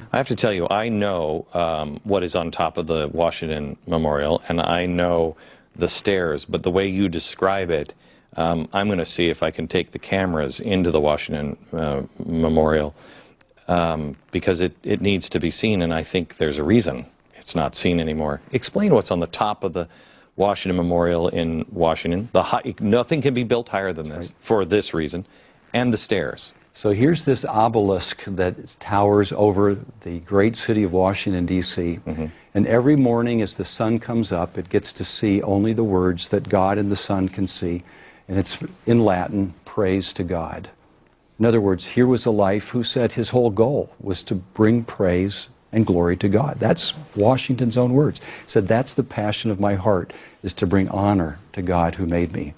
I have to tell you, I know what is on top of the Washington Memorial, and I know the stairs, but the way you describe it, I'm going to see if I can take the cameras into the Washington Memorial, because it needs to be seen, and I think there's a reason it's not seen anymore. Explain what's on the top of the Washington Memorial in Washington. Nothing can be built higher than this, for this reason, and the stairs. So here's this obelisk that towers over the great city of Washington, D.C. And every morning as the sun comes up, it gets to see only the words that God and the Son can see. And it's in Latin, praise to God. In other words, here was a life who said his whole goal was to bring praise and glory to God. That's Washington's own words. He said, that's the passion of my heart, is to bring honor to God who made me.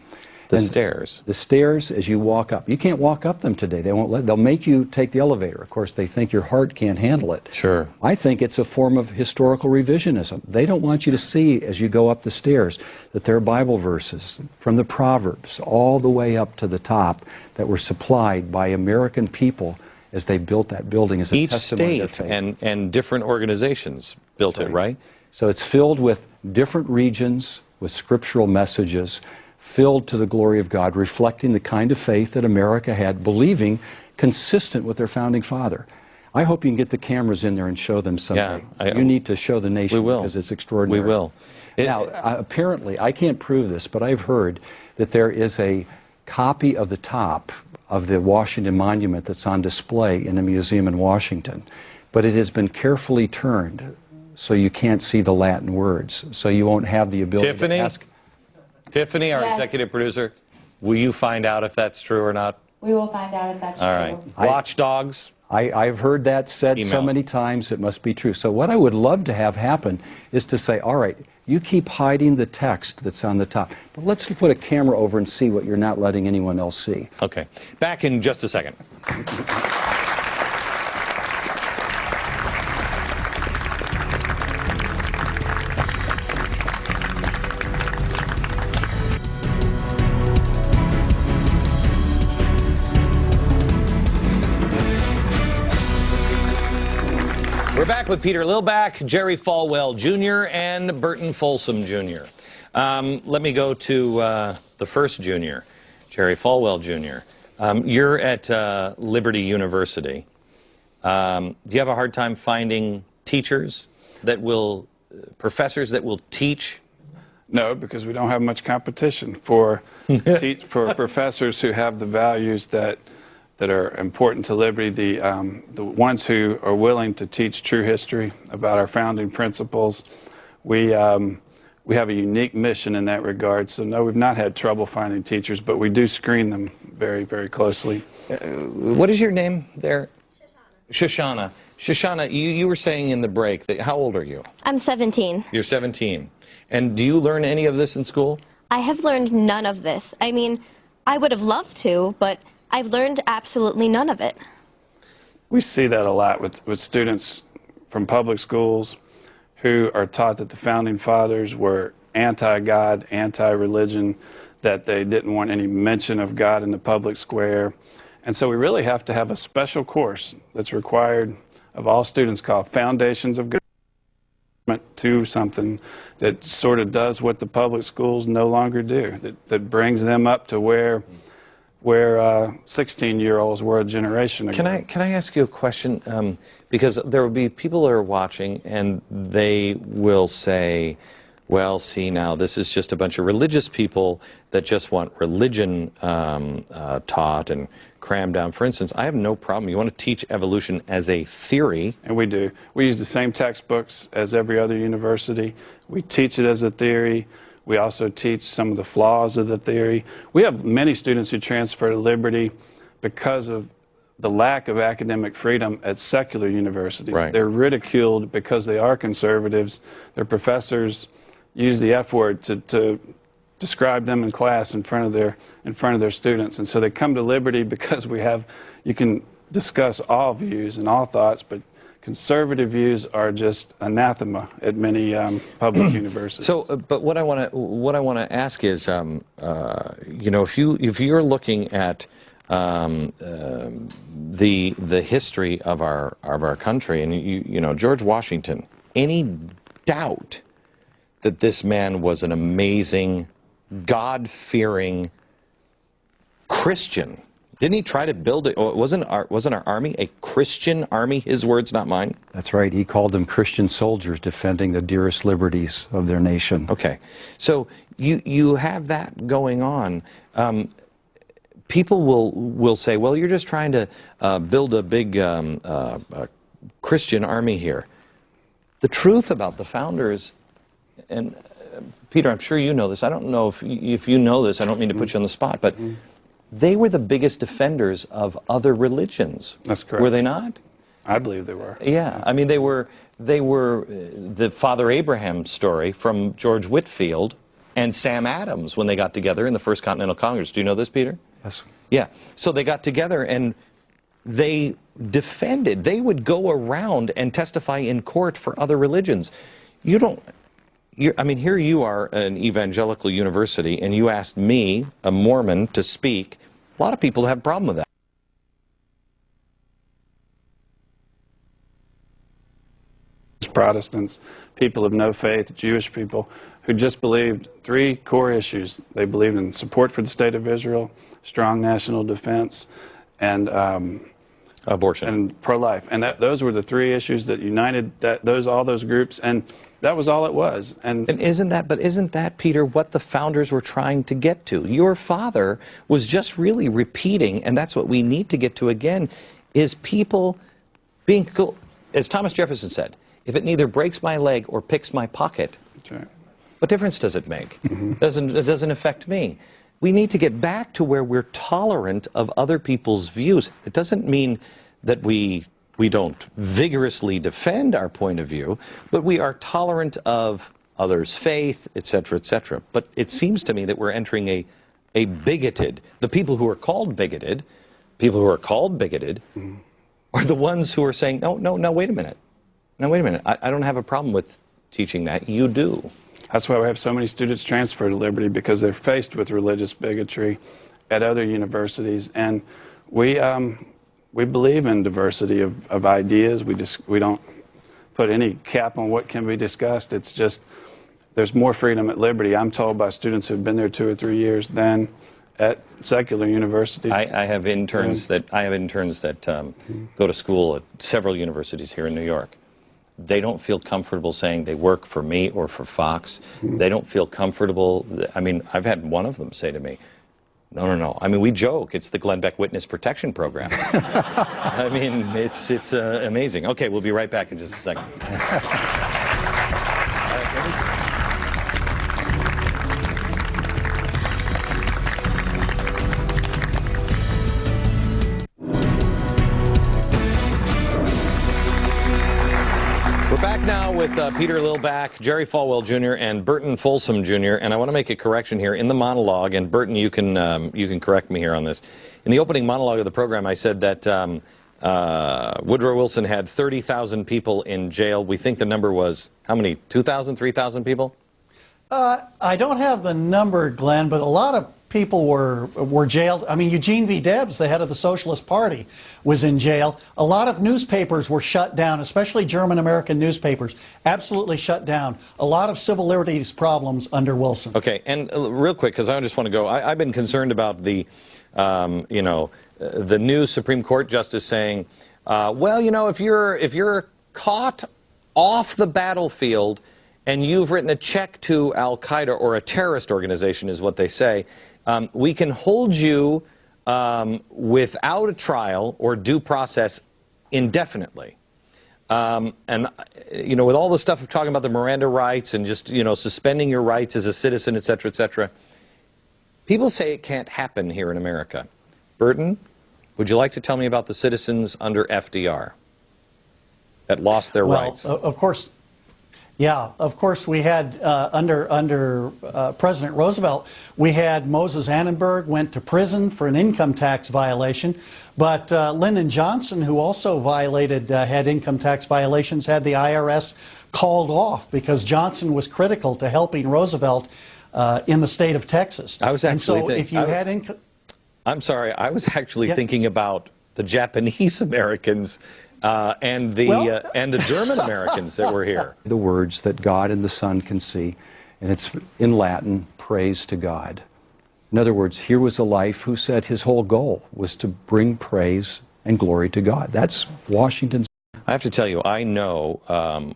The stairs. The stairs, as you walk up. You can't walk up them today. They won't they'll make you take the elevator. Of course, they think your heart can't handle it. Sure. I think it's a form of historical revisionism. They don't want you to see, as you go up the stairs, that there are Bible verses from the Proverbs all the way up to the top that were supplied by American people as they built that building as a testimony to their faith. And different organizations built it, right? So it's filled with different regions, with scriptural messages, filled to the glory of God, reflecting the kind of faith that America had, believing, consistent with their founding father. I hope you can get the cameras in there and show them someday. Yeah, you need to show the nation, because it's extraordinary. We will. Now, apparently, I can't prove this, but I've heard that there is a copy of the top of the Washington Monument that's on display in a museum in Washington, but it has been carefully turned so you can't see the Latin words, so you won't have the ability to ask. Tiffany, our executive producer, will you find out if that's true or not? We will find out if that's true. All right. Watchdogs? I've heard that said so many times, it must be true. So what I would love to have happen is to say, all right, you keep hiding the text that's on the top, but let's put a camera over and see what you're not letting anyone else see. Okay. Back in just a second. We're back with Peter Lilback, Jerry Falwell Jr., and Burton Folsom Jr. Let me go to the first junior, Jerry Falwell Jr. You're at Liberty University. Do you have a hard time finding teachers that will, professors that will teach? No, because we don't have much competition for professors who have the values that are important to Liberty, the ones who are willing to teach true history about our founding principles. We have a unique mission in that regard, so no, we've not had trouble finding teachers, but we do screen them very, very closely. What is your name there? Shoshana. Shoshana, you were saying in the break, that, how old are you? I'm 17. You're 17. And do you learn any of this in school? I have learned none of this. I mean, I would have loved to, but I've learned absolutely none of it. We see that a lot with students from public schools who are taught that the Founding Fathers were anti-God, anti-religion, that they didn't want any mention of God in the public square. And so we really have to have a special course that's required of all students called Foundations of Government, to something that sort of does what the public schools no longer do, that brings them up to where 16-year-olds were a generation ago. Can I ask you a question? Because there will be people that are watching and they will say, well, see, now this is just a bunch of religious people that just want religion taught and crammed down. For instance, I have no problem. You want to teach evolution as a theory. And we do. We use the same textbooks as every other university. We teach it as a theory. We also teach some of the flaws of the theory. We have many students who transfer to Liberty because of the lack of academic freedom at secular universities. Right. They're ridiculed because they are conservatives. Their professors use the F word to describe them in class in front of their students. And so they come to Liberty because you can discuss all views and all thoughts, but conservative views are just anathema at many public universities. So, but what I want to ask is, you know, if you're looking at the history of our country. And you know, George Washington, any doubt that this man was an amazing, God-fearing Christian? Didn't he try to build it? Wasn't our army a Christian army? His words, not mine. That's right. He called them Christian soldiers defending the dearest liberties of their nation. Okay. So you have that going on. People will say, well, you're just trying to build a big Christian army here. The truth about the founders, and Peter, I'm sure you know this. I don't know if you know this. I don't mean to put you on the spot, but they were the biggest defenders of other religions. That's correct. Were they not? I believe they were. Yeah. I mean, they were the Father Abraham story from George Whitefield and Sam Adams when they got together in the First Continental Congress. Do you know this, Peter? Yes. Yeah. So they got together and they defended. They would go around and testify in court for other religions. I mean, here you are, an evangelical university, and you asked me, a Mormon, to speak. A lot of people have a problem with that. Protestants, people of no faith, Jewish people, who just believed three core issues. They believed in support for the state of Israel, strong national defense, and abortion and pro-life. And those were the three issues that united all those groups, and that was all it was. And isn't that, Peter, what the founders were trying to get to? Your father was just really repeating, and that's what we need to get to again, is people being cool. As Thomas Jefferson said, if it neither breaks my leg or picks my pocket, that's right. What difference does it make? It doesn't affect me. We need to get back to where we're tolerant of other people's views. It doesn't mean that we don't vigorously defend our point of view, but we are tolerant of others' faith, etc., etc. But it seems to me that we're entering a bigoted, the people who are called bigoted, are the ones who are saying, no, wait a minute. Now, wait a minute. I don't have a problem with teaching that. You do. That's why we have so many students transfer to Liberty, because they're faced with religious bigotry at other universities. And we believe in diversity of ideas. We don't put any cap on what can be discussed. It's just there's more freedom at Liberty, I'm told by students who've been there 2 or 3 years, than at secular universities. I have interns that go to school at several universities here in New York. They don't feel comfortable saying they work for me or for Fox. They don't feel comfortable. I mean, I've had one of them say to me, no. I mean, we joke. It's the Glenn Beck Witness Protection Program. I mean, it's amazing. Okay, we'll be right back in just a second. Back now with Peter Lilback, Jerry Falwell Jr., and Burton Folsom Jr., and I want to make a correction here in the monologue, and Burton, you can correct me here on this. In the opening monologue of the program, I said that Woodrow Wilson had 30,000 people in jail. We think the number was, how many, 2,000, 3,000 people? I don't have the number, Glenn, but a lot of people were jailed. I mean, Eugene V. Debs, the head of the Socialist Party, was in jail. A lot of newspapers were shut down, especially German-American newspapers, absolutely shut down. A lot of civil liberties problems under Wilson. Okay, and real quick, because I just want to go, I've been concerned about the, the new Supreme Court justice saying, well, you know, if you're caught off the battlefield and you've written a check to Al-Qaeda or a terrorist organization, is what they say, we can hold you without a trial or due process indefinitely. And, you know, with all the stuff of talking about the Miranda rights and just, you know, suspending your rights as a citizen, et cetera, people say it can't happen here in America. Burton, would you like to tell me about the citizens under FDR that lost their rights? Of course. Yeah, of course we had, under President Roosevelt, we had Moses Annenberg went to prison for an income tax violation, but Lyndon Johnson, who also had income tax violations, had the IRS called off because Johnson was critical to helping Roosevelt in the state of Texas. I was actually and so if you had income... I'm sorry, I was actually Yeah. thinking about the Japanese Americans and the German Americans that were here. The words that God and the Son can see, and it's in Latin, praise to God. In other words, here was a life who said his whole goal was to bring praise and glory to God. That's Washington's. I have to tell you, I know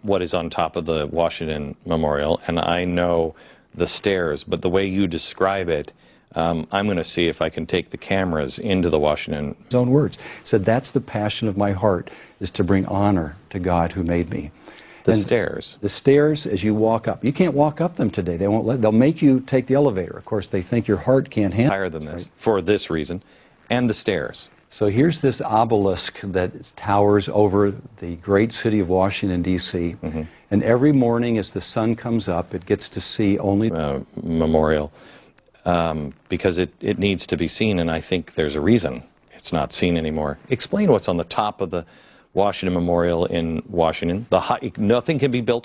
what is on top of the Washington Memorial, and I know the stairs, but the way you describe it, I'm going to see if I can take the cameras into the Washington. His own words. He said, that's the passion of my heart, is to bring honor to God who made me. The stairs. The stairs, as you walk up. You can't walk up them today. They won't they'll make you take the elevator. Of course, they think your heart can't handle it. Higher than this, for this reason, and the stairs. So here's this obelisk that towers over the great city of Washington, D.C. And every morning as the sun comes up, it gets to see only Memorial, because it needs to be seen, and I think there's a reason it's not seen anymore. Explain what's on the top of the Washington Memorial in Washington. Nothing can be built